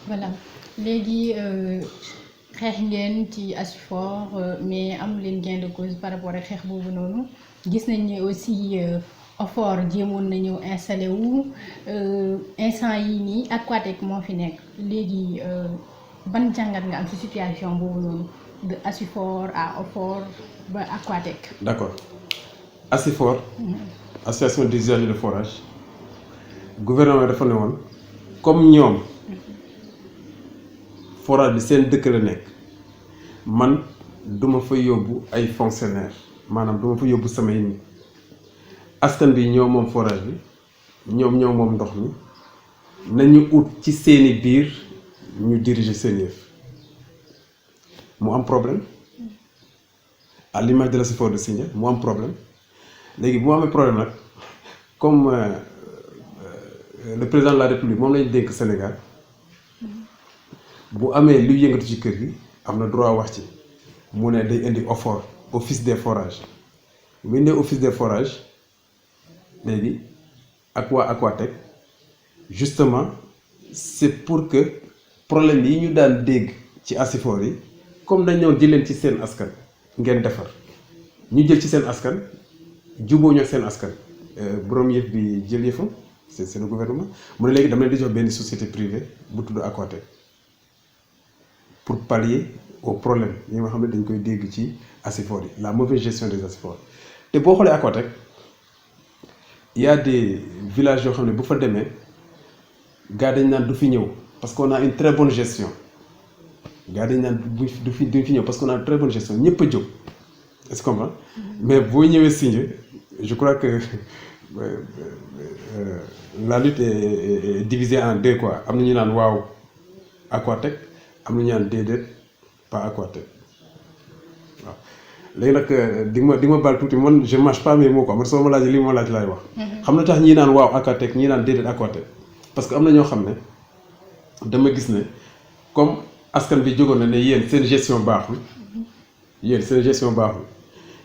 voilà léegi xeex ngeen ci Asifor mais am leen gain de cause par rapport ak xeex boobu noonu gis nañ ne aussi OFOR jéemoon na ñëw installé wu instant yii nii Aquatech moo fi nekk léegi ban jàngat nga am ci situation boobu noonu de Asifor à OFOR ba Aquatech. d'accord Asifor. association des usagers de forage gouvernement dafa ne woon comme ñoom forage bi seen dëkk la nekk man duma fa yóbbu ay fonctionnaires maanaam duma fa yóbbu samay nit askan bi ñoo moom forage bi ñoom ñoo moom ndox mi nañu ut ci seeni biir ñu diriger seen yëf mu am problème à l'image de l'Asifor de Sindia mu am problème léegi bu amee problème nag comme le président de la République moom lañu dénk Sénégal bu amee luy yëngatu ci kër gi am na droit wax ci mu ne day indi OFOR office des forages mu indee office des forages léegi ak waa Aquatech justement c'est pour que problème yi ñu daan dégg ci Asifor yi comme dañ ñëw jëleen ci seen askan ngeen defar ñu jël ci seen askan juboo ñoo seen askan borom yëf bi jël yëfam c'est le gouvernement mu ne léegi dama leen di jox benn société privée bu tudd Aquatech pour pallier au problème yi nga xam ne dañ koy dégg ci Asifor yi la mauvaise gestion des Asifor te boo xoolee Aquatech il y a des villages yoo xam ne bu fa demee gars dañ naan du fi ñëw parce qu'on a une très bonne gestion gars dañ naan duñ fi ñëw parce qu'on a une très bonne gestion ñëpp a jóg est-ce que comprends mais boo ñëwee Sindia je crois que la lutte est divisée en deux quoi am na ñu naan waaw Aquatech am na ñu naan déedéet pas Aquatech waaw léegi nag di ma baal tuuti man je mâche pas mes mots quoi man soo ma laajee li ma laaj laay wax. xam na tax ñii naan waaw Aquatech ñii naan déedéet Aquatech parce que am na ñoo xam ne dama gis ne comme askan bi jógoon na ne yéen seen gestion baaxul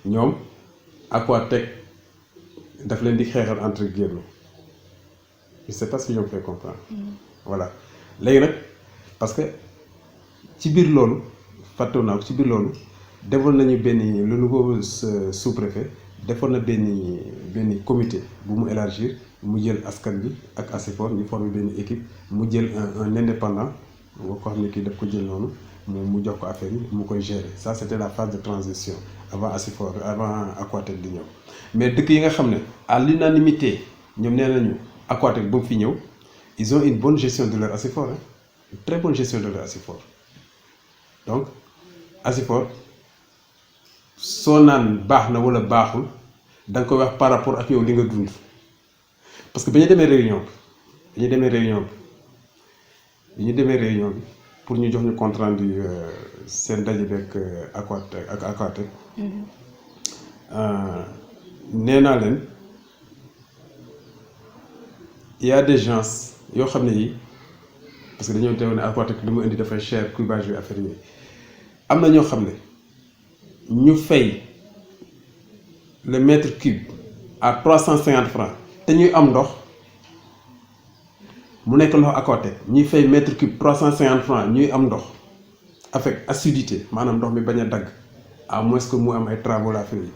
ñoom Aquatech daf leen di xeexal entre guillemets je sais pas si je me fais comprendre. voilà léegi nag parce que ci biir loolu fàttewu naa ko ci biir loolu defoon nañu benn le nouveau sous-préfet defoon na benn comité bu mu élargir mu jël askan bi ak Asifor ñu former benn équipe mu jël un indépendant boo ko xam ne kii daf ko jël noonu mu jox ko affaire yi mu koy gérer ça c'était la phase de transition avant Asifor avant Aquatech di ñëw mais dëkk yi nga xam ne à l'unanimité ñoom nee nañu Aquatech ba mu fi ñëw ils ont une bonne gestion de leur Asifor une très bonne gestion de leur Asifor donc Asifor soo naan baax na wala baaxul da nga koy wax par rapport ak yow li nga dund parce que bi ñu demee réunion bi pour ñu jox ñu compte rendu seen daje beeg Aquatech nee naa leen il y a des gens yoo xam ne yi parce que dañoo teew ne Aquatech li mu indi dafay cher cubage bi affaire yooyu am na ñoo xam ne ñu fay le mètre cube à 350 francs te ñuy am ndox mu nekk ndox Aquatech ñuy fay mètre cube 350 francs ñuy am ndox avec acidité maanaam ndox mi bañ a dagg à moins que mu am ay travaux la affaire yi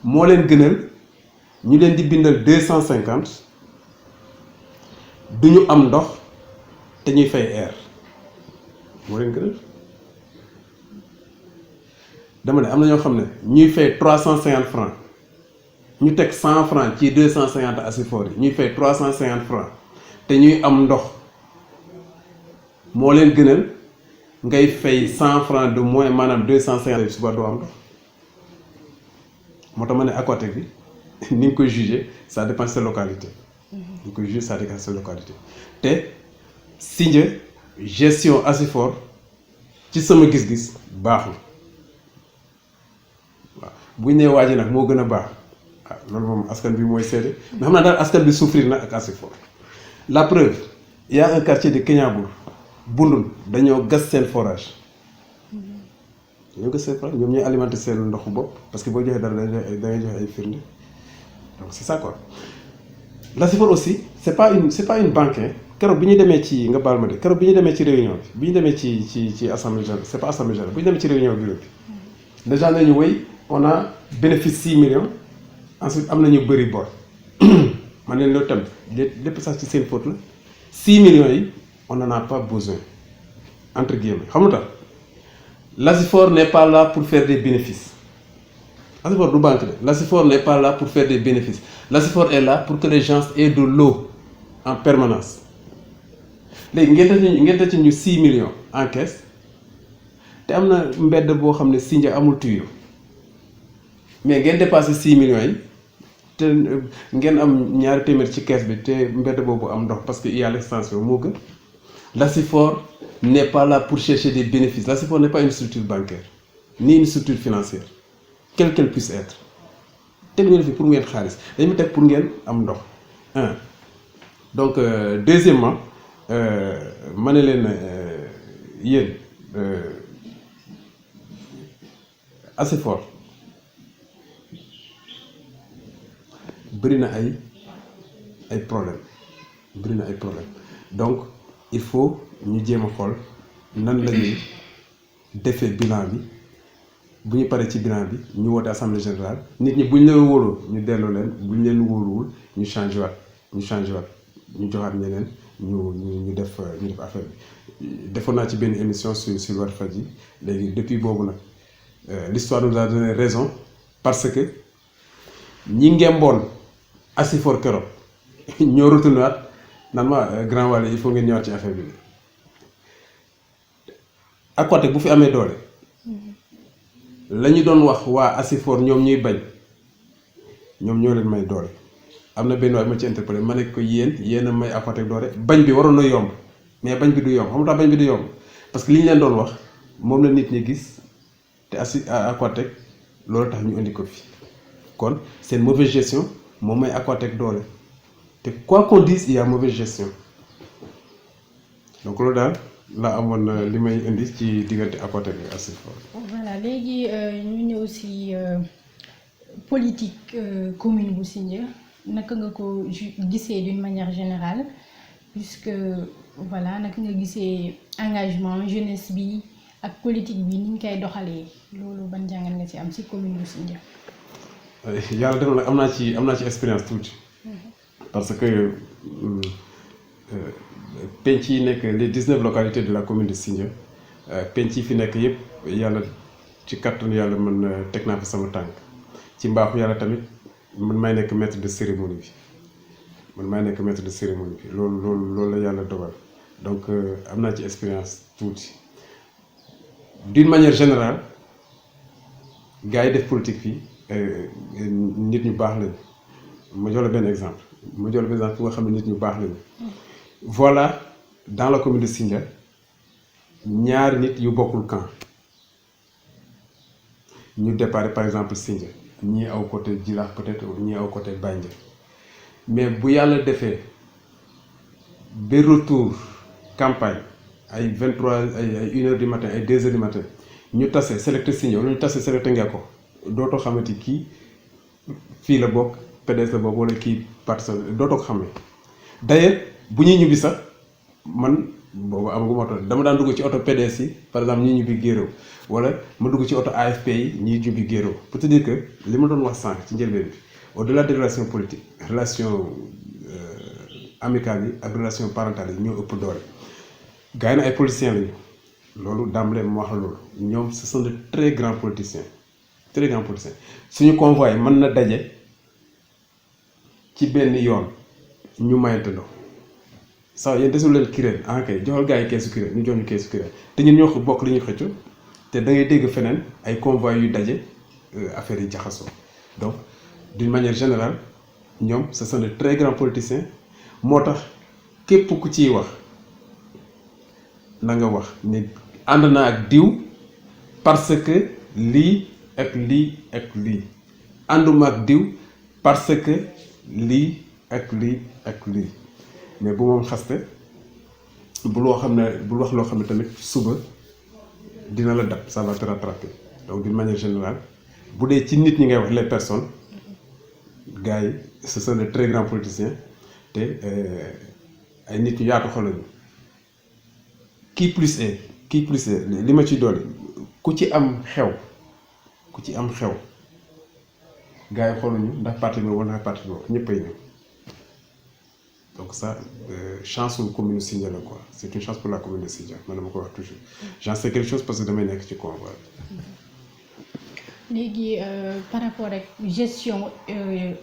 moo leen gënal ñu leen di bindal 250 du ñu am ndox te ñuy fay air moo leen gënal dama ne am na ñoo xam ne ñuy fay 350 francs ñu teg 100 francs ci 250 Asifor yi ñuy fay 350 francs te ñuy am ndox moo leen gënal ngay fay 100 francs de moins maanaam 250 yi suba doo am ndox moo tax ma ne Aquatech bi ni nga koy juger ça dépend de sa localité. ni nga koy juger ça dépend de sa localité te Sindia gestion Asifor ci sama gis-gis baaxul. waaw bu ñu nee waa ji nag moo gën a baax ah loolu moom askan bi mooy seede mais xam naa daal askan bi souffrir na ak Asifor la preuve il y a un quartier de Kéniabour Bundul dañoo gas seen forage ñoom ñooy alimenter seen ndoxu bopp parce que boo joxee dara da ngay joxe ay firnde donc c'est ça quoi l'Asifor aussi c'est pas une banque keroog bi ñu demee ci nga baal ma de keroog bi ñu demee ci réunion bi ñu demee ci assemblée générale c'est pas assemblée générale bu ñu demee ci réunion bureau bi déjà nañu wéy on a bénéfice 6 millions ensuite am nañu bëri bor man leen loolu tam lépp sax ci seen faute la 6 millions yi on n'en a pas besoin entre guillemets xam nga tax l'ASIFOR n'est pas là pour faire des bénéfices l'ASIFOR du banque de l'ASIFOR n'est pas là pour faire des bénéfices l'ASIFOR est là pour que les gens aient de l'eau en permanence léegi ngeen def ci ñu 6 millions en caisse te am na mbedd boo xam ne Sindia amul tuyau mais ngeen dépassé 6 millions yi te ngeen am ñaari téeméer ci caisse bi te mbedd boobu am ndox parce que il y a l'extension moo gën. L'ASIFOR n'est pas là pour chercher des bénéfices. L'ASIFOR n'est pas une structure bancaire ni une structure financière quelle qu'elle puisse être teg ngeen fi pour ngeen xaalis dañu teg pour ngeen am ndox un donc deuxièmement ma ne leen yéen ASIFOR bëri na ay problème donc il faut ñu jéem a xool nan la ñuy defee bilan bi bu ñu paree ci bilan bi ñu woote assemblée générale nit ñi bu ñu leen wóoloo ñu delloo leen bu ñu leen wóoluwul ñu changé waat ñu joxaat ñeneen ñu def affaire bi. defoon naa ci benn émission sur Walfadjri léegi depuis boobu nag l'histoire nous a donné raison parce que ñi ngemboon ASIFOR keroog ñoo retourné waat naan ma grand Wally il faut ngeen ñëwaat ci affaire bi Aquatech bu fi amee doole la ñu doon wax waa ASIFOR ñoom ñuy bañ ñoom ñoo leen may doole am na benn waay ma ci interpellé ma ne ko yéen a may Aquatech doole bañ bi waroon na yomb mais bañ bi du yomb xam nga tax bañ bi du yomb parce que li ñu leen doon wax moom la nit ñi gis te Aquatech loolu tax ñu indi ko fi kon seen mauvaise gestion moom may Aquatech doole. te quoi qu'on dise il y a mauvaise gestion donc loolu daal la amoon li may indi ci diggante Aquatech ak ASIFOR. voilà léegi ñu ñëw ci politique commune bu Sindia naka nga ko gisee d'une manière générale puisque voilà naka nga gisee engagement jeunesse bi ak politique bi ni ñu koy doxalee loolu ban jàngat nga ci am ci commune bu Sindia. yàlla def na am naa ci expérience tuuti. parce que penc yi nekk les 19 localités de la commune de Sindia penc yi fi nekk yëpp yàlla ci kattanu yàlla man teg naa fa sama tànk ci mbaaxu yàlla tamit man may nekk maître de cérémonie bi loolu la yàlla dogal donc am naa ci expérience tuuti d'une manière générale gars yi def politique fii nit ñu baax lañu ma jox la benn exemple. fu nga xam ne nit ñu baax lañu voilà dans la commune de Sindia ñaari nit yu bokkul camp ñu départ par exemple Sindia ñii aw côté Djilakh peut-être ñii aw côté Bandia mais bu yàlla defee ba retour campagne ay 23 ay 1h du matin ay 2h du matin ñu tase sélecté Sindia wala ñu tase sélecté Ngeko dootoo xamante kii fii la bokk PDS la bokk wala kii parti dootoo ko xamee d'ailleurs bu ñuy ñibbi sax man boobu amaguma oto dama daan dugg ci oto PDS yi par exemple ñuy ñibbi Guéréo wala ma dugg ci oto AFP yi ñuy ñibbi Guéréo pour te dire que li ma doon wax sànq ci njëlbeen bi au-delà des relations politiques relation amicales yi ak relation parentale yi ñoo ëpp doole gars yi na ay politiciens lañu loolu d'emblée mu wax la loolu ñoom ce sont de très grands politiciens suñu convoi mën na daje ci benn yoon ñu mayante ndox sax yéen desul leen kireen kay joxal gars yi keesu kireen ñu jox ñu keesu kireen te ñun ñoo ko bokk li ñuy xëccu te da ngay dégg feneen ay convois yu daje affaire yi jaxasoo donc d'une manière générale ñoom ce sont de très grands politiciens moo tax képp ku ciy wax na nga wax ni ànd naa ak diw parce que lii ak lii ak lii ànduma ak diw parce que lii ak lii ak lii mais bu moom xaste bul wax loo xam ne tamit suba dina la dab ça va te rattraper donc d'une manière générale bu dee ci nit ñi ngay wax les personnes gars yi ce sont de très grands politiciens te ay nit yu yaatu xol lañu qui plus est li ma ciy dolli ku ci am xew gars yi xooluñu ndax parti bi wala ndax parti bi ñëppay ñëw donc ça chance su commune Sindia la quoi c'est une chance pour la commune de Sindia man dama ko wax toujours j'en sais quelque chose parce que damay nekk ci convoi léegi par rapport ak gestion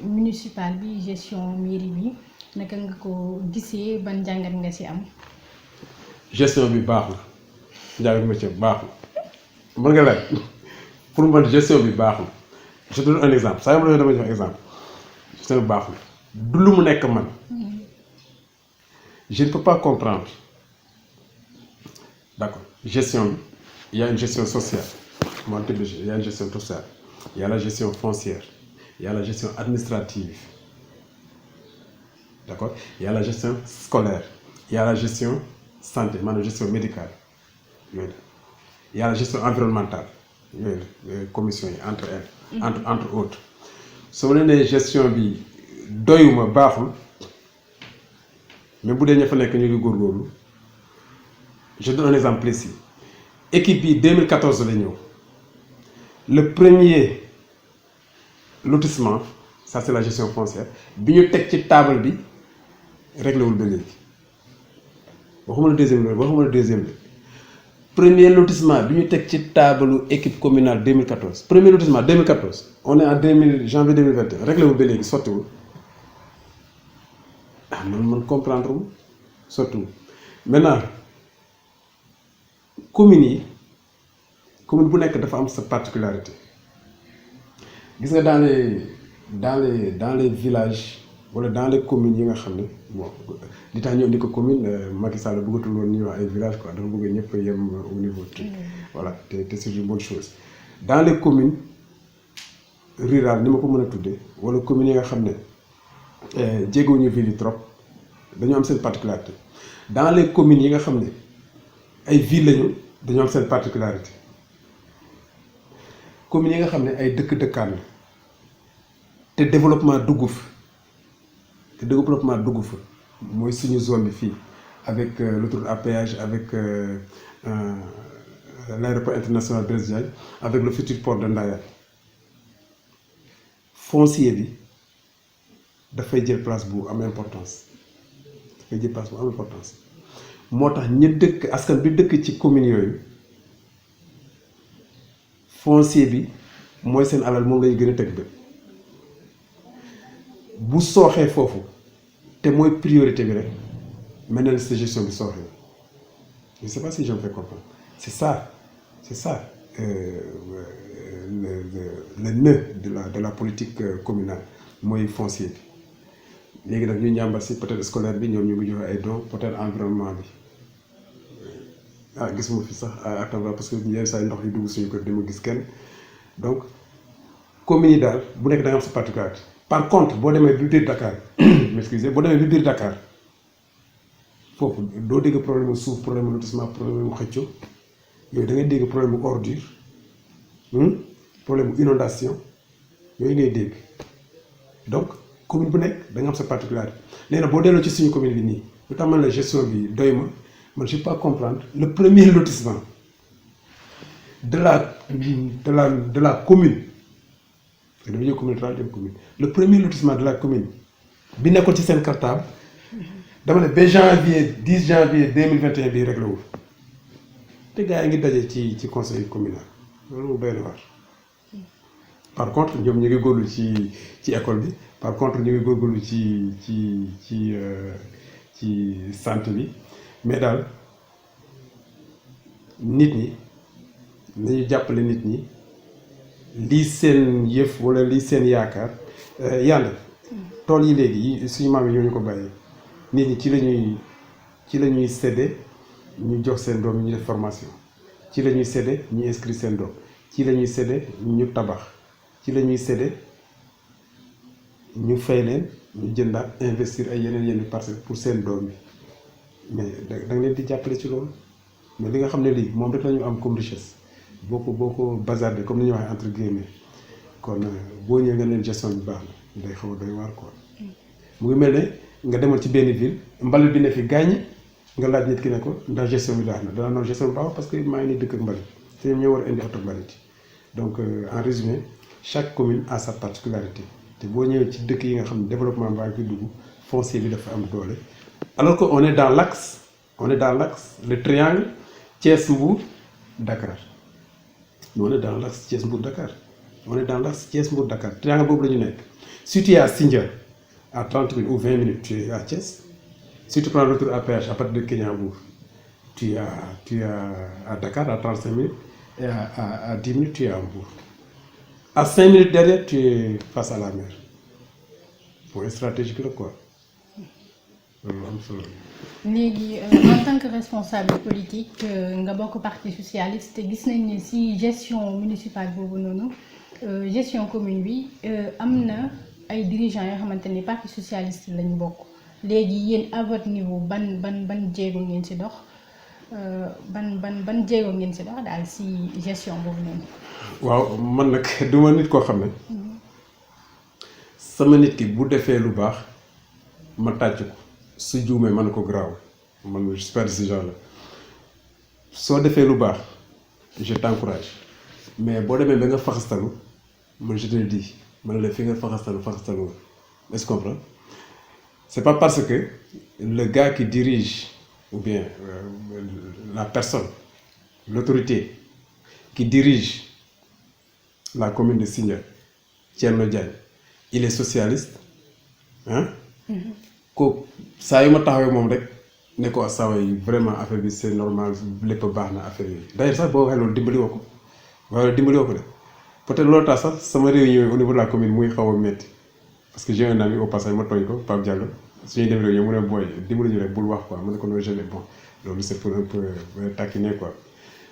municipale bi gestion mairie bi naka nga ko gisee ban jàngat nga ci am. gestion bi baaxul njàng ma ci baaxul mën nga laaj pour man gestion bi baaxul je te donne un exemple saa yoo ma dama jox exemple gestion bi baaxul du lu mu nekk man je ne peux pas comprendre d'accord gestion bi il y a une gestion sociale il y a une gestion sociale il y a la gestion foncière il y a la gestion administrative d'accord il y a la gestion scolaire il y a la gestion santé maanaam gestion médicale yooyu la il y a la gestion environnementale yooyu la commission yi entre elles entre autres soo leen nee gestion bi doyuma baaxul mais bu dee ña fa nekk ñu ngi góorgóorlu je donne un exemple précis équipe bi 2014 la ñëw le premier lotissement ça c'est la gestion foncière bi ñu teg ci table bi réglé wul ba léegi waxuma la deuxième bi premier lotissement bi ñu teg ci taabalu équipe communale 2014 premier lotissement 2014 on est en janvier 2021 réglé wul ba léegi sottiwul ah man comprendre wu sottiwul maintenant commune bu nekk dafa am sa particularité gis nga dans les villages wala dans les communes yi nga xam ne bon li tax ñëw di ko commune Macky Sall bëggatul woon ñuy wax ay villages quoi dafa bëgg ñëpp yem au niveau truc voilà te c'est une bonne chose dans les communes rurales ni ma ko mën a tuddee wala communes yi nga xam ne jéegewuñu ville yi trop dañoo am seen particularité dans les communes yi nga xam ne ay villes lañu dañoo am seen particularité communes yi nga xam ne ay dëkk-dëkkaan la te développement dugg fa mooy suñu zone bi fii avec l'autoroute à péage avec l'aéroport international Blaise Diagne avec le futur port de Ndayane foncier bi dafay jël place bu am importance moo tax ñi dëkk askan bi dëkk ci communes yooyu foncier bi mooy seen alal moom lay gën a teg bët bu sooxee foofu te mooy priorité bi rek mel na ne sa gestion bi sooxee je ne sais pas si je me fais comprendre c'est ça le nœud de la politique communale mooy foncier bi léegi nag ñu njàmbat si peut-être scolaire bi ñoom ñu ngi joxe ay dons peut-être environnement bi gisuma fi sax ak parce que yenn saa ndox yi dugg suñu kër dama gis kenn donc communes yi daal bu nekk da nga am sa particularité par contre boo demee biir Dakar m'excusez boo demee biir Dakar foofu doo dégg problème suuf problème lotissement problème xëccoo yooyu da ngay dégg problème ordure problème inondation yooyu ngay dégg donc commune bu nekk da nga am sa particularité léegi nag boo delloo ci suñu commune bi nii lu tax man la gestion bi doy ma man je peux pas comprendre le premier lotissement de la commune dafa jël commune rurale dem commune le premier lotissement de la commune bi nekkoon ci seen cartable dama ne ba janvier 10 janvier 2021 bii réglé wul te gars yi ngi daje ci conseil communal loolu mu doy na waar par contre ñoom ñu ngi góorlu ci école bi par contre ñu ngi góorgóorlu ci santé bi mais daal nit ñi nañu jàppale nit ñi lii seen yëf wala lii seen yaakaar yàlla tool yi léegi suñu maam yi ñoo ñu ko bàyyee nit ñi ci la ñuy séddee ñu jox seen doom ñu def formation ci la ñuy séddee ñu inscrire seen doom ci la ñuy séddee ñu tabax ci la ñuy séddee ñu fay leen ñu jëndaat investir ay yenn parcelles pour seen doom yi mais da nga leen di jàppale ci loolu mais li nga xam ne lii moom rek la ñu am comme richesse boo ko bazardé comme ni ñuy waxee entre guillemets kon boo ñëwee nga leen gestion bi baax na day xaw a doy waar quoi mu ngi mel ne nga demal ci benn ville mbalit bi ne fi gaañ nga laaj nit ki ne ko ndax gestion bi baax na dana non gestion bi baax parce que maa ngi nii dëkk ak mbalit te ñoom ñoo war a indi oto mbalit donc en résumé chaque commune a sa particularité te boo ñëwee ci dëkk yi nga xam ne développement baa ngi fi dugg foncier bi dafa am doole alors que on est dans l'axe le triangle Thiès Mbour Dakar on est dans l'axe Thiès Mbour Dakar on est dans l'axe Thiès Mbour Dakar triangle boobu la ñu nekk si tu es à Sindia à 30 minutes ou 20 minutes tu es à Thiès. Si tu prends le retour à péage à partir de Kenyambour, tu es à Dakar à 35 minutes et à 10 minutes tu es à Mbour. À 5 minutes derrière, tu es face à la mer. Point stratégique là quoi. léegi en tant que responsable politique nga bokk parti socialiste te gis nañ ne ci gestion municipale boobu noonu gestion commune bi am na ay dirigeants yoo xamante ni parti socialiste lañ bokk. léegi yéen à votre niveau ban jéego ngeen ci dox ban jéego ngeen ci dox daal ci gestion boobu noonu. waaw man nag du ma nit koo xam ne sama nit ki bu defee lu baax ma tàcc ko su juumee man ko garaaw man je suis pas de ce genre là soo defee lu baax je t'encourage mais boo demee ba nga faxastalu man je te le dis man la fi nga faxastalu est-ce que tu comprends? C'est pas parce que le gars qui dirige, ou bien la personne, l'autorité qui dirige la commune de Sindia, Thierno Diagne, il est socialiste, hein? Ko saa yu ma taxawee moom rek ne ko saa yi vraiment affaire bi c'est normal lépp baax na affaire yi d'ailleurs sax boo waxee loolu dimbali woo ko wala dimbali woo ko de peut-être loolu tax sax sama réunion au niveau de la commune muy xaw a métti. Parce que j'ai un ami au passage ma tooñ ko Pape Diallo suñuy dem réunion mu ne booy dimbali ñu rek bul wax quoi mu ne ko non gelé bon loolu c'est pour un peu taquiner quoi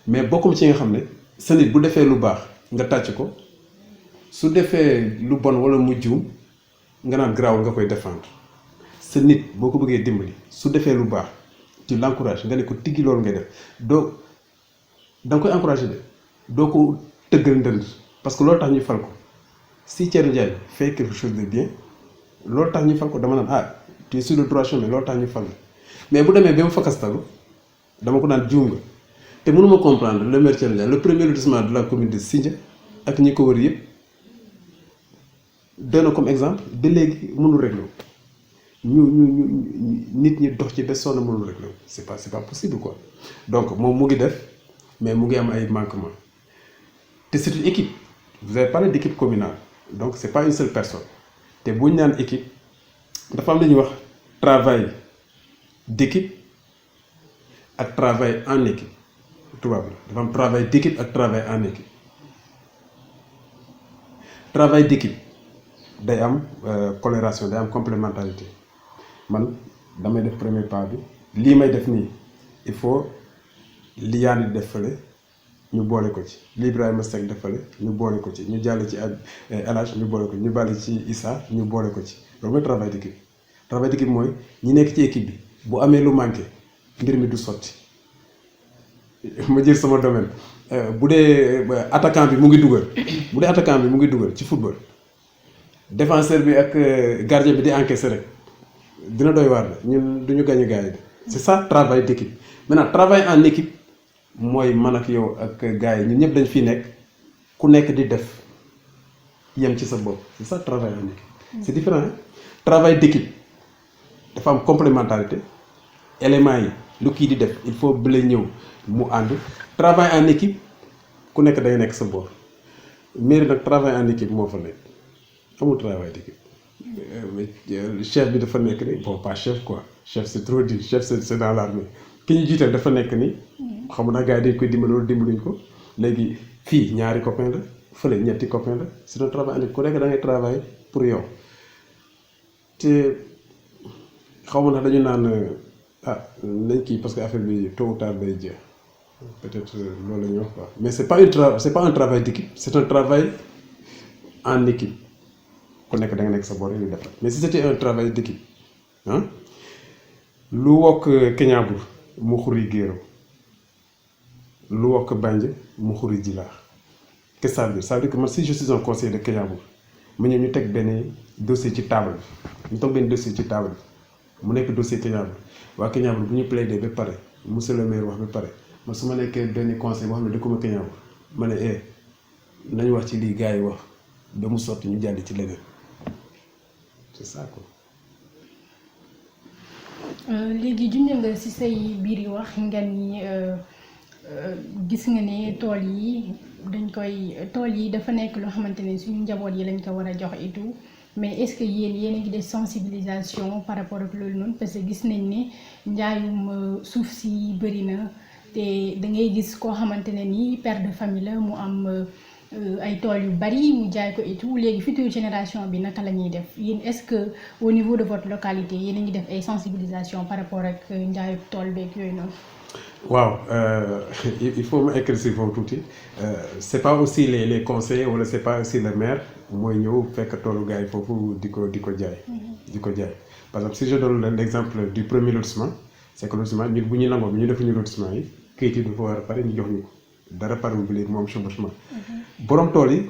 mais bokkum ci nga xam ne sa nit bu defee lu baax nga tàcc ko su defee lu bon wala mu juum nga naan garaawul nga koy défendre sa nit boo ko bëggee dimbali su defee lu baax tu l'encourages nga ne ko tiggi loolu ngay def doo da nga koy encourager de doo ko tëggal ndënd parce que loolu tax ñu fal ko. Si Thierno Diagne fait quelque chose de bien loolu tax ñu fal ko dama naan ah tu es sur le droit chemin loolu tax ñu fal mais bu demee ba mu fakkastalu dama ko naan juum nga te mënuma comprendre le maire Thierno Diagne le premier lotissement de la commune de Sindia ak ñi ko wër yëpp doy na comme exemple ba léegi mënul régler ñu nit ñi dox ci ba sonn mënul régler c'est pas possible quoi donc moom mu ngi def mais mu ngi am ay manquements te c'est une équipe vous avez parlé d'équipe communale. Donc c'est pas une seule personne te bu ñu naan équipe dafa am lu ñuy wax travail d'équipe ak travail en équipe tubaab la dafa am travail d'équipe ak travail en équipe travail d'équipe day am collaboration day am complémentarité man damay def premier pas bi lii may def nii il faut li yaa ni def fële ñu boole ko ci li Ibrahima Seck defale ñu boole ko ci ñu jàll ci El Hadj ñu boole ko ñu bàll ci Issa ñu boole ko ci loolu mooy travail d'équipe mooy ñi nekk ci équipe bi bu amee lu manqué mbir mi du sotti ma jël sama domaine bu dee attaquant bi mu ngi dugal ci football défenseur bi ak gardien bi di encaisser rek dina doy waar la ñun duñu gagné gars yi de c'est ça travail d'équipe maintenant travail en équipe mooy man ak yow ak gars yi ñun ñëpp dañ fi nekk ku nekk di def yem ci sa bopp c'est ça travail en équipe c'est différent hein? Travail d'équipe dafa am complémentarité éléments yi lu kii di def il faut bële ñëw mu ànd travail en équipe ku nekk day nekk sa bopp mairie nag travail en équipe moo fa nekk amul travail d'équipe chef bi dafa nekk ni bon pas chef quoi chef c'est trop dit chef c'est dans l'armée ki ñu jiital dafa nekk ni xam naa gars yi dañ koy dimbali wala dimbaluñ ko léegi fii ñaari copain la fële ñetti copain la c'est un travail en équipe ku nekk da ngay travailler pour yow te xaw ma ndax dañu naan nañ kii parce que affaire bi tôt ou tard day jeex peut-être loolu la ñuy wax quoi mais c'est pas un travail d'équipe c'est un travail en équipe ku nekk da nga nekk sa bopp ñu defar mais si c'était un travail d'équipe ah lu wokk Keñaabur mu xuri géero lu wokk Banjé mu xuri Jilaax qu'est-ce que ça veut dire? Ça veut dire que man si je suis un conseiller de Keñaabur ma ñëw ñu teg benn dossier ci table bi ñu teg benn dossier ci table bi mu nekk dossier Kéniable waa Kéniable bu ñu plaider ba pare monsieur le maire wax ba pare man su ma nekkee benn conseil boo xam ne dëkkuma Kéniable ma ne nañu wax ci lii gars yi wax ba mu sotti ñu jàll ci leneen c'est ça quoi. léegi junj nga ci say biir yi wax nga ni gis nga ne tool yi dafa nekk loo xamante ne suñu njaboot yi lañ ko war a jox et tout mais est-ce que yéen a ngi def sensibilisation par rapport ak loolu noonu parce que gis nañ ne njaayum suuf si bëri na te da ngay gis koo xamante ne nii père de famille la mu am ay tool yu bari mu jaay ko et tout léegi future génération bi naka la ñuy def yéen est-ce que au niveau de votre localité yéen a ngi def ay sensibilisation par rapport ak njaayu tool beeg yooyu noonu. waaw il faut ma éclaircir foofu tuuti c'est pas aussi les conseillers wala c'est pas aussi le maire mooy ñëw fekk toolu gars yi foofu di ko jaay. di ko jaay par exemple si je donne l'exemple du premier lotissement c'est que lotissement ñun bu ñu nangoo bi ñu defuñu lotissement yi kayit yi dafa war a pare ñu jox ñu ko dara pare mu léegi moom chevauchement. borom tool yi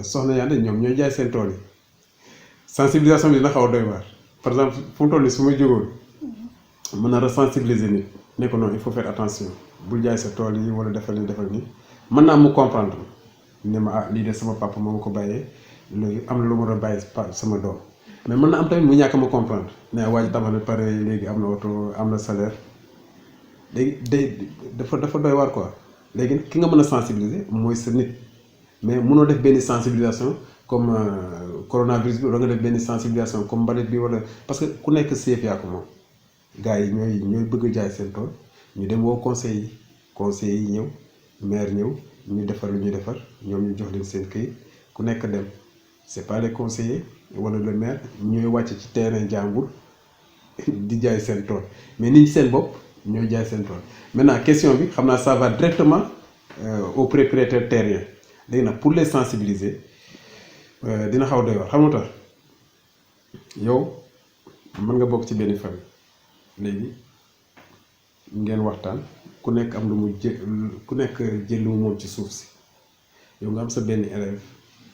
soxna Yande ñoom ñooy jaay seen tool yi sensibilisation bi dina xaw a doy waar par exemple fu mu toll nii su ma jógoon mën na resensibiliser nit ne ko non il faut faire attention bul jaay sa tool yi wala defal ni mën naa mu comprendre ne ma lii de sama papa moo ma ko bàyyee léegi am na lu ma doon bàyyi sama doom mais mën na am tamit mu ñàkk ma comprendre ne waa ji tabax na pare léegi am na oto am na salaire léegi dafa doy waar quoi. léegi ki nga mën a sensibiliser mooy sa nit mais mënoo def benn sensibilisation comme coronavirus bi wala nga def benn sensibilisation comme mbalit bi wala parce que ku nekk seef yaa ko moom gars yi ñooy bëgg a jaay seen tool ñu dem woo conseil yi ñëw maire ñëw ñu defar lu ñuy defar ñoom ñu jox leen seen këyit ku nekk dem c'est pas les conseillers wala le maire ñooy wàcc ci terrain jàmbur di jaay seen tool mais nit ñi seen bopp ñooy jaay seen tool maintenant question bi xam naa ça va directement au propriétaire terrien léegi nag pour les sensibiliser dina xaw doy wax xam nga tax yow mën nga bokk ci benn famille léegi ngeen waxtaan ku nekk am lu mu ku nekk jël lu mu moom ci suuf si yow nga am sa benn élève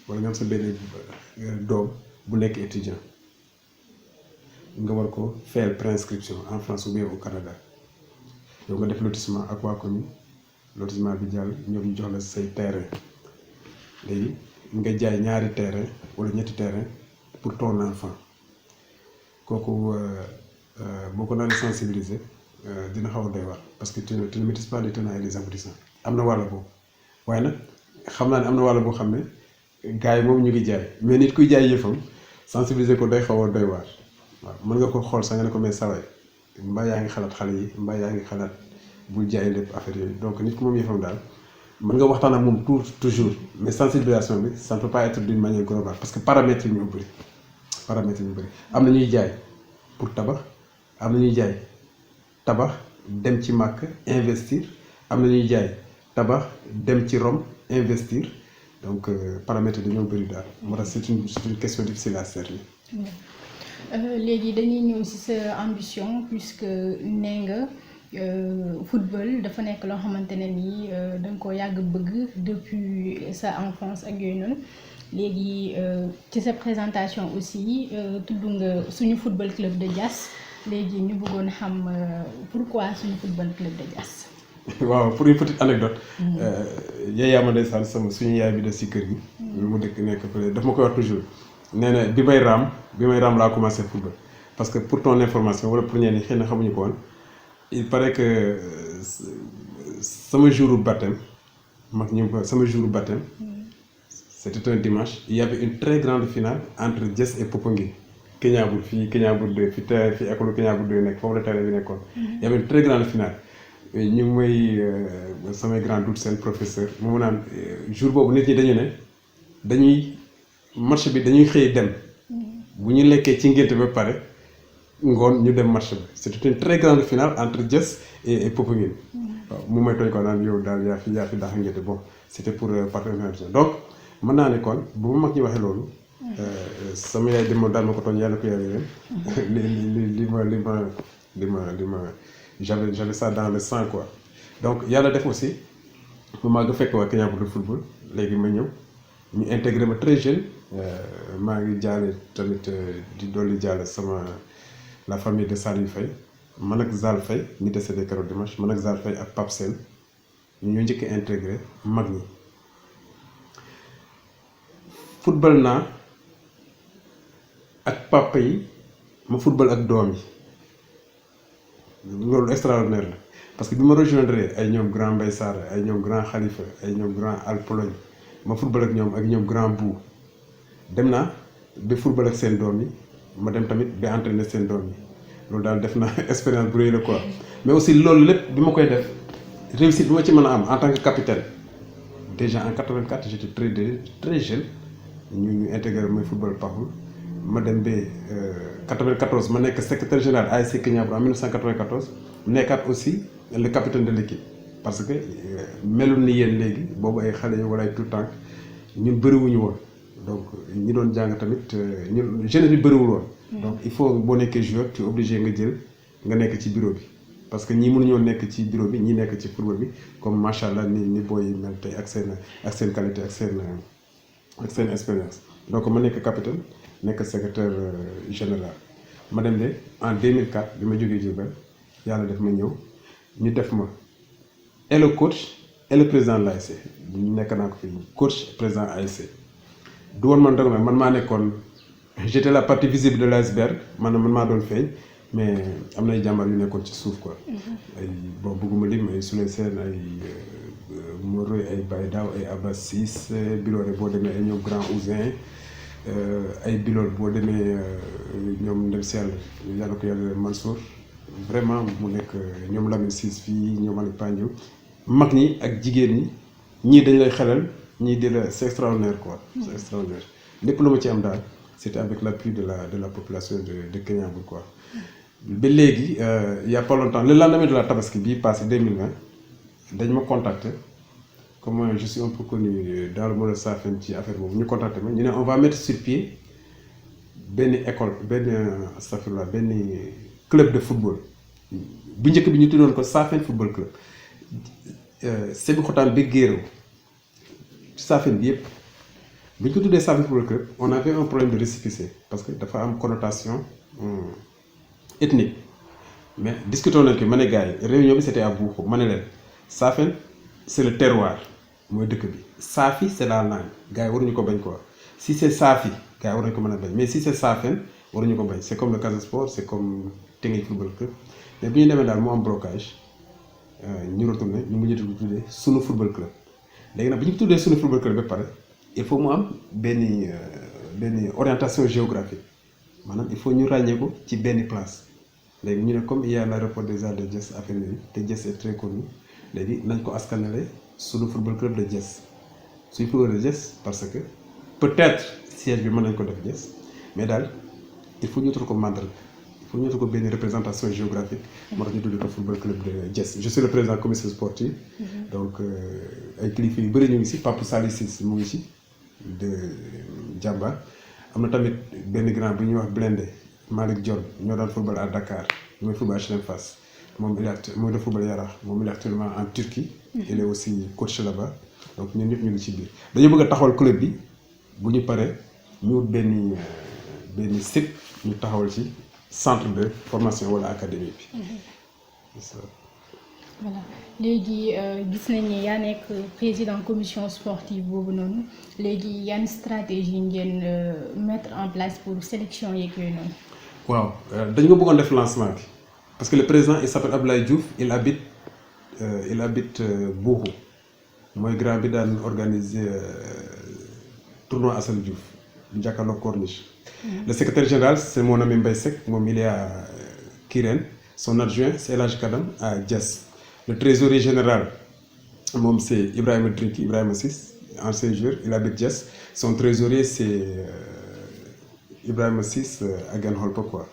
wala nga am sa benn doom bu nekk étudiant nga war ko faire préinscription en France ou bien au Canada yow nga def lotissement ak waa commune lotissement bi jàll ñoom ñu jox la say terrain léegi nga jaay ñaari terrain wala ñetti terrain pour ton enfant kooku boo ko naan sensibiliser dina xaw a doy waar parce que tu ne maîtrises pas les tenants et les aboutissants am na wàll boobu waaye nag xam naa ne am na wàll boo xam ne gars yi moom ñu ngi jaay mais nit kuy jaay yëfam sensibiliser ko day xaw a doy waar waaw mën nga ko xool sax nga ne ko mais saway mbaa yaa ngi xalaat xale yi mbaa yaa ngi xalaat bul jaay lépp affaire yooyu donc nit ku moom yëfam daal mën nga waxtaan ak moom toujours mais sensibilisation bi ça ne peut pas être d'une manière globale parce que paramètres yi ñu bëri am na ñuy jaay pour tabax am na ñuy jaay tabax dem ci màkk investir am na ñuy jaay tabax dem ci Rome investir donc paramètres yi dañoo bëri daal moo tax c'est une question difficile à cerner. léegi dañuy ñëw ci sa ambition puisque nee nga football dafa nekk loo xamante ne nii da nga ko yàgg bëgg depuis sa enfance ak yooyu noonu léegi ci sa présentation aussi tudd nga suñu football club de Diass léegi ñu bëggoon xam pourquoi suñu football club de Diass. waaw pour une petite anecdote Yaya ma ndeysaan suñu yaay bi de si kër gi. mu dëkk nekk fële daf ma koy wax toujours. nee na bi may raam laa commencé football parce que pour ton information wala pour ñenn ñi xëy na xamuñu ko woon il paraît que sama jour baptême sama jour baptême c'était un dimanche il y avait une très grande finale entre Diass et Popenguine Kéniable fii 2 fi école Kéniable 2 nekk foofu la terrain bi nekkoon. il y avait une très grande finale ñu ngi may samay grand doute seen professeur mu naan jour boobu nit ñi dañuy match bi dañuy xëy dem bu ñu lekkee ci ngénte ba pare ngoon ñu dem match bi c'était une très grande finale entre Diass et Popenguine waaw mu may tooñ ko naan yow daal yaa fi daax ngénte bon c'était pour partenariat donc mën naa ne kon bu ma mag ñi waxee loolu sama yaay daal ma ko tooñ yàlla ko yàlla leen j'avais ça dans le sang quoi donc yàlla def aussi ma maa nga fekk waa Kéniable de football léegi ma ñëw ñu intégré ma très jeune maa ngi jaale tamit di dolli jaale sama la famille de Saliou Faye man ak Zal Faye mi décédé keroog dimanche man ak Zal Faye ak Pape Sène ñu ñoo njëkk a intégré mag ñi football naa ak papa yi ma football ak doom yi loolu extraordinaire la parce que bi ma rejoindre ay ñoom grand Mbaye Sarr ay ñoom grand Khalifa ay ñoom grand Al Pologne ma football ak ñoom grand Bou dem naa ba football ak seen doom yi ma dem tamit ba entraîner seen doom yi loolu daal def naa expérience bu rëy la quoi mais aussi loolu lépp bi ma koy def réussite bi ma ci mën a am en tant que capitaine déjà en 84 j'étais très jeune ñu intégré mooy football Paxul ma dem ba 94 ma nekk secrétaire général ASC Kignabou en 1994 nekkaat aussi le capitaine de l'équipe parce que melul ni yéen léegi boobu ay xale yi wala ay tout temps ñun bëriwuñu woon donc ñi doon jàng tamit ñun jeunesse bi bëriwul woon. donc il faut boo nekkee joueur tu es obligé nga nekk ci bureau bi parce que ñii mënuñoo nekk ci bureau bi ñi nekk ci football bi comme macha allah ni booy mel tey ak seen qualité ak seen expérience donc ma nekk capitaine nekk secrétaire général ma dem de en 2004 bi ma jógee Diourbel yàlla def ma ñëw ñu def ma et le coach et le président de l'ASC ñu nekk naa ko fi coach président ASC du woon man dong nag man maa nekkoon j'étais la partie visible de l'iceberg man maa doon feeñ mais am na ay jàmbaar yu nekkoon ci suuf quoi. ay bon bëgguma lim ay Souley Sène ay Moroy ay Baye Daw ay Abbas Ciss Biloré boo demee ay ñoom grand Ousin ay Bilol boo demee ñoom ndem si yàlla ko yàlla Mansour vraiment mu nekk ñoom Lamine Ciss fii ñoom Aliou Pandiou mag ñi ak jigéen ñi ñii dañ lay xelal ñii di la c'est extraordinaire quoi. C'est extraordinaire lépp lu ma ci am daal c'était avec l'appui de la population de Kignabou quoi. ba léegi il y a pas longtemps le lendemain de la tabaski bii passé 2020 dañ ma contacter comme je suis un peu connu dans le monde Safin ci affaire boobu ñu contacter ma ñu ne on va mettre sur pied benn école benn club de football bu njëkk bi ñu tuddoon ko Safin football club Sébikotane bi Guéréo Safin bi yëpp bi ñu ko tuddee Safin football club on avait un problème de récépissé parce que dafa am connotation ethnique mais discutons nañ ko ma ne gars yi réunion bi c'était à Boukhou ma ne leen Safin c'est le terroir mooy dëkk bi Safi c'est la langue gars yi waruñu ko bañ quoi si c'est Safi gars yi war nañu ko mën a bañ mais si c'est Safin waruñu ko bañ c'est comme le Casa Sport c'est comme Teungueth football club mais bu ñu demee daal moo am blocage ñu retourné ñu mujj a tuddee sunu football club léegi nag bu ñu tuddee sunu football club ba pare il faut mu am benn orientation géographique maanaam il faut ñu ràññee ko ci benn place léegi ñu ne comme il y a l'aéroport des Arts de Diass affaire yooyu te Diass est très connu léegi nañ ko askanale sunu football club de Diass suñu football de Diass parce que peut-être siège bi mën nañ ko def Diass mais daal il faut ñu utal ko mandarga il faut ñu utal ko benn représentation géographique moo tax ñu tudd ko football club de Diass je suis le président commission sportive donc ay kilifa yu bëri ñu ngi si Pape Sali Ciss mu ngi si de Jàmbaar am na tamit benn grand bu ñuy wax Blindé Malick Dione ñoo daan football à Dakar mooy football HLM Fass moom mooy def football Yaraax moom il est actuellement en Turquie il est aussi coach là-bas donc ñun ñëpp ñu ngi ci biir dañu bëgg a taxawal club bi bu ñu paree ñu wut benn site ñu taxawal ci centre de formation wala académie bi. voilà léegi gis nañ ne yaa nekk président commission sportive boobu noonu léegi yan stratégie ngeen mettre en place pour sélection yeeg yooyu noonu. waaw dañu ko bëggoon def lancement bi parce que le président il s'appelle Abdoulaye Diouf il habite Boukhou mooy grand bi daan organiser tournoi Assane Diouf bu jàkkaarloo Corniche. Le secrétaire général c'est mon ami Mbaye Seck moom il est à Kirène son adjoint c'est El Hadj Kadam à Diass. Le trésorier général moom c'est Ibrahima Drinki Ibrahima Ciss ancien joueur il habite Diass son trésorier c'est Ibrahima Ciss Agan Holpa quoi.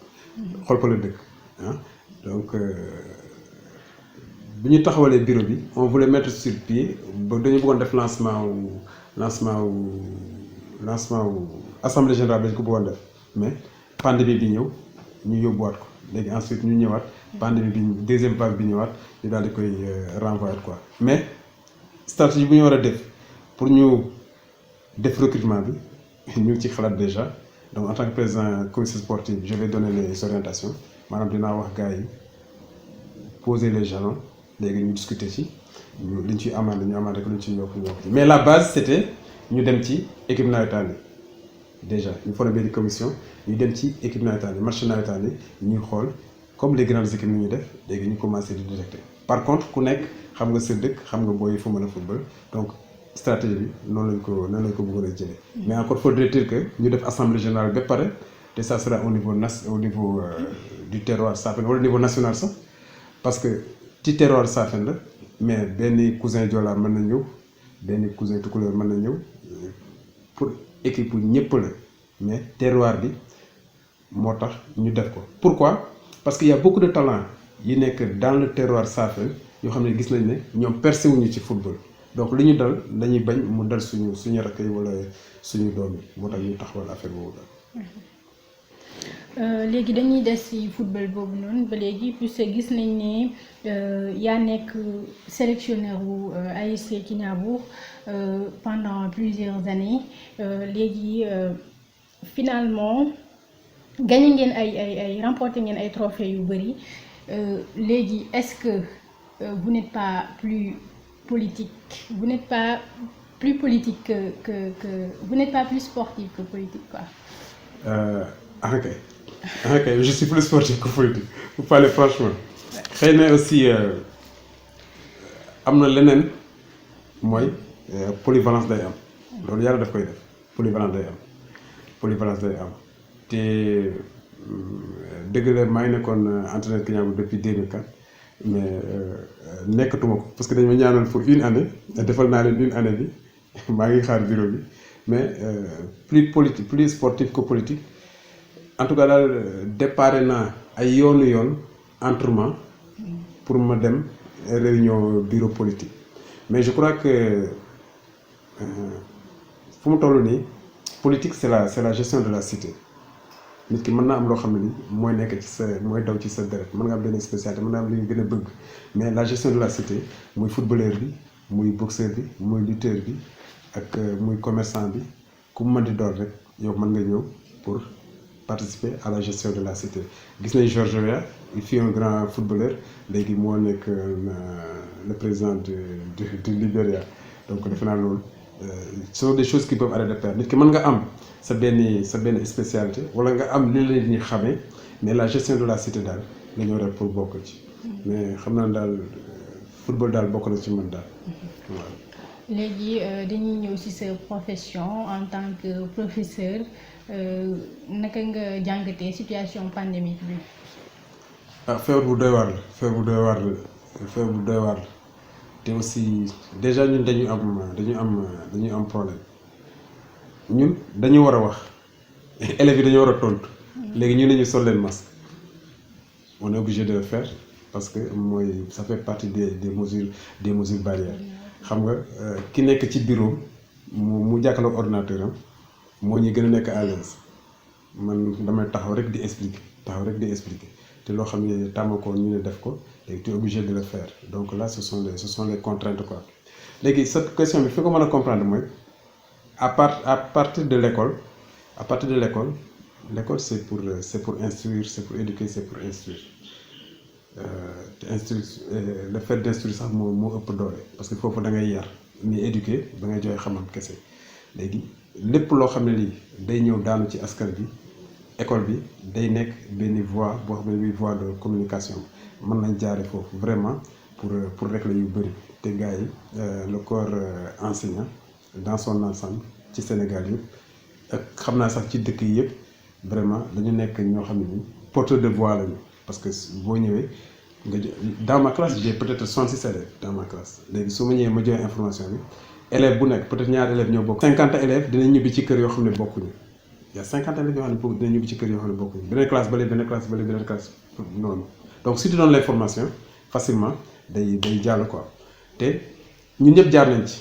Holpa la dëkk ah donc bu ñu taxawalee bureau bi on voulait mettre sur pied ba dañu bëggoon def lancement wu assemblée générale dañu ko bëggoon def mais pandémie bi ñëw ñu yóbbuwaat ko léegi ensuite ñu ñëwaat. pandémie bi deuxième vague bi ñëwaat ñu daal di koy renvoyer quoi mais stratégie bu ñu war a def pour ñu def recrutement bi ñu ngi ci xalaat déjà donc en tant que président commission sportive je vais donner les orientations maanaam dinaa wax gars yi poser les jalons léegi ñu discuter ci li ñu ciy amandé ñu amandé ko lu ñu ciy yokk ñu yokk ci mais la base c'était ñu dem ci équipe nawetaan yi déjà ñu formé benn commission ñu dem ci équipe nawetaan yi match nawetaan yi ñuy xool comme les grandes équipes ni ñuy def léegi ñu commencé di détecter par contre ku nekk xam nga sa dëkk xam nga booy fu mën a football donc stratégie bi noonu lañ ko bëggoon a jëlee. mais encore faudrait-il que ñu def assemblée générale ba pare te ça sera au niveau du terroir Safène wala niveau national sax parce que ci terroir Safène la mais benn cousin Joola mën na ñëw benn cousin Tukulóor mën na ñëw pour équipe bu ñëpp la mais terroir bi moo tax ñu def ko. pourquoi parce qu'il y a beaucoup de talents yi nekk dans le terroir Safène yoo xam ne gis nañ ne ñoom percé wuñu ci football donc li ñu dal dañuy bañ mu dal suñu rakk yi wala suñu doom yi moo tax ñu taxawal affaire boobu daal. léegi dañuy des ci football boobu noonu ba léegi puisque gis nañ ne yaa nekk sélectionneur wu ASC Kiniabour pendant plusieurs années léegi finalement gagné ngeen ay remporté ngeen ay trophées yu bëri léegi est-ce que vous n'êtes pas plus politique vous n'êtes pas plus politique que vous n'êtes pas plus sportif que politique quoi. Ok, je suis plus sportif que politique pour parler franchement. xëy na aussi am na leneen mooy polyvalence day am loolu yàlla daf koy def polyvalence day am te dëgg la maa ngi nekkoon entraîneur Kiniabour depuis 2004 mais nekkatuma ko parce que dañ ma ñaanoon pour une année defal naa leen une année bi maa ngi xaar bureau bi mais plus politique plus sportif que politique. En tout cas daal déparé naa ay yoon entraînement pour ma dem réunion bureau politique mais je crois que fu mu toll nii politique c'est la gestion de la cité nit ki mën naa am loo xam ne ni mooy nekk ci sa mooy daw ci sa deret mën nga am benn spécialité mën nga am li nga gën a bëgg mais la gestion de la cité muy footballeur bi muy boxeur bi muy lutteur bi ak muy commerçant bi ku mu mën di doon rek yow mën nga ñëw pour participer à la gestion de la cité gis nañ Georges Weah il fut un grand footballeur léegi moo nekk le président du Libéria donc defe naa loolu ce sont des choses qui peuvent aller de pair nit ki mën nga am sa benn spécialité wala nga am li la nit ñi xamee mais la gestion de la cité daal nga ñëw rek pour bokk ci mais xam naa daal football daal bokk na ci man daal waaw. léegi dañuy ñëw ci sa profession en tant que professeur naka nga jàngatee situation pandémique bi. feebar bu doy waar la te aussi déjà ñun dañu am problème ñun dañu war a wax élèves yi dañu war a tontu léegi ñu ne ñu sol leen masque on est obligé de le faire parce que ça fait partie des mesures barrières. xam nga ki nekk ci bureau mu jàkkaarloog ordinateur am moo ñu gën a nekk à l'aise man damay taxaw rek di expliquer te loo xam ne tàmm ko ñu ne def ko léegi tu es obligé de le faire donc là ce sont les contraintes quoi. léegi cette question bi fi ko mën a comprendre mooy à partir de l'école l'école c'est pour instruire c'est pour éduquer c'est pour instruire. Le fait d'instruire sax moo ëpp doole parce que foofu da ngay yar ni éduquer da ngay joxe xam-xam kese léegi lépp loo xam ne lii day ñëw daanu ci askan bi école bi day nekk benn voie boo xam ne bii voie de communication mën nañ jaare foofu vraiment pour régler yu bëri te gars yi le corps enseignant dans son ensemble ci Sénégal yëpp ak xam naa sax ci dëkk yi yëpp vraiment dañu nekk ñoo xam ne nii porteur de voix lañu. parce que boo ñëwee dans ma classe j'ai peut-être 66 élèves dans ma classe léegi su ma ñëwee ma joxe information bi élève bu nekk peut-être ñaari élèves ñoo bokk. 50 élèves dinañ ñibbi ci kër yoo xam ne bokkuñu y a 50 élèves yoo xam ne dinañ ñibbi ci kër yoo xam ne bokkuñu beneen classe beneen classe noonu donc si tu donnes l'information facilement day jàll quoi te ñun ñëpp jaar nañ ci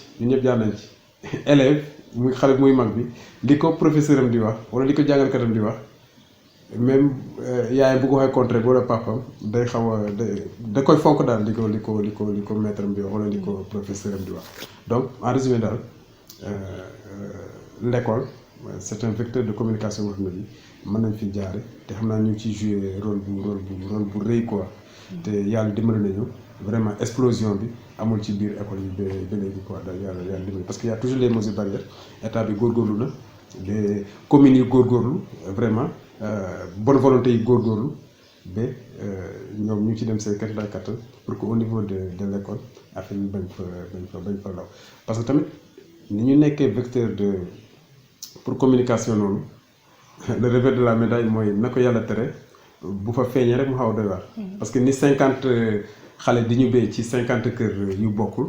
élève muy xale muy mag bi li ko professeur am di wax wala li ko jàngalkatam di wax. même yaay bu ko waxee contraire wala papam day xaw a da koy fonk daal li ko maître am di wax wala li ko professeur am di wax donc en résumé daal l'école c'est un vecteur de communication boo xam ne bi mën nañ fi jaare te xam naa ñu ngi ciy jouer rôle bu rëy quoi te yàlla dimbali nañu vraiment explosion bi amul ci biir école yi ba léegi quoi daal yàlla dimbali parce que y a toujours les mesures barrières état bi góorgóorlu na les communes yi góorgóorlu vraiment bonne volonté yi góorgóorlu ba ñoom ñu ngi ci dem seen kéemtalaay kattan pour que au niveau de l'école affaire yi bañ fa law parce que tamit ni ñu nekkee vecteur de pour communication noonu le revers de la médaille mooy na ko yàlla tere bu fa feeñee rek mu xaw a doy waar. parce que ni 50 xale di ñu béy ci 50 kër yu bokkul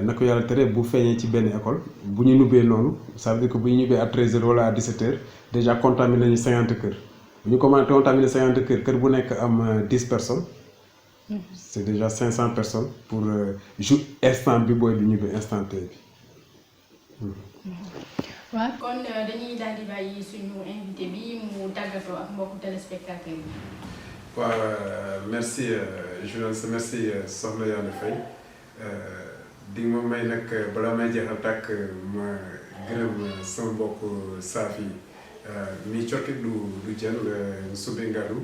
na ko yàlla tere bu feeñee ci benn école bu ñu nubbee noonu ça veut dire que bu ñu ñubbee à 13h wala à 17h déjà contaminé nañu 50 kër bu ñu contaminé 50 kër bu nekk am 10 personnes. c'est déjà 500 personnes pour jour instant bi booy bi ñubbee instant T bi. waaw kon dañuy daal di bàyyi suñu invité bi mu tàggatoo ak mbokku téléspectateurs yi. waaw merci journaliste merci Soxna Yane Faye di ma may nag balaa may jeexal tàkk ma gërëm sama mbokk Safi mi cokki du jël subi ngaru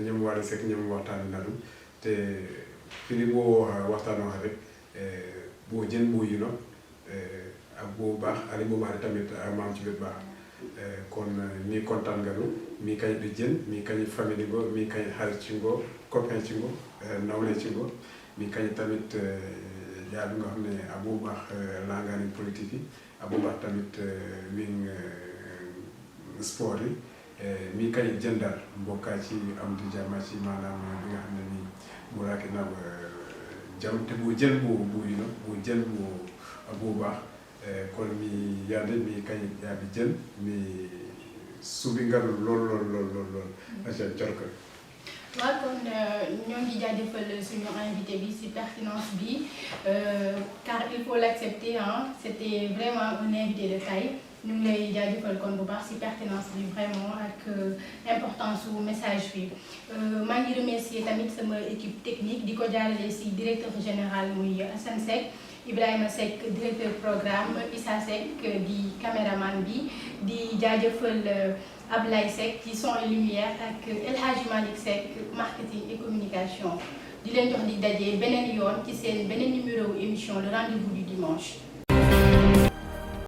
ñoom Wally Seck ñoom waxtaan nañu te fii boo waxtaan wax rek boo jën boo yu no ak boo baax ali boo baax tamit maam ci biir baax kon mi kontaan nga mi kañ di jën mi kañ famille ngo mi kañ xarit ci ngo copain ci ngo nawle ci ngo mi kañ tamit yaa bi nga xam ne abu baax langaani politique yi abu baax tamit min sport yi mi kañ jëndal mbokkaa ci am di jàmma ci maanaam bi nga xam ne nii mu raaki na jam te bu jël bu yi no bu jël bu baax kon mi yande mi kañ yaa bi jël mi subi ngaru lool aca corka waaw kon ñoo ngi jaajëfal suñu invité bi ci pertinence bi car il faut l'accepter hein, c'était vraiment un invité de taille ñu ngi lay jaajëfal kon bu baax ci pertinence bi vraiment ak importance su message bi maa ngi remercier tamit sama équipe technique di ko jaarale ci directeur général muy Assane Seck Ibrahima Seck directeur programme Issa Seck di caméraman bi di jaajëfal Ablaye Seck ci son et lumière ak El Hadji Malick Seck marketing et communication di leen jox di daje beneen yoon ci seen beneen numéro émission le rendez-vous du dimanche.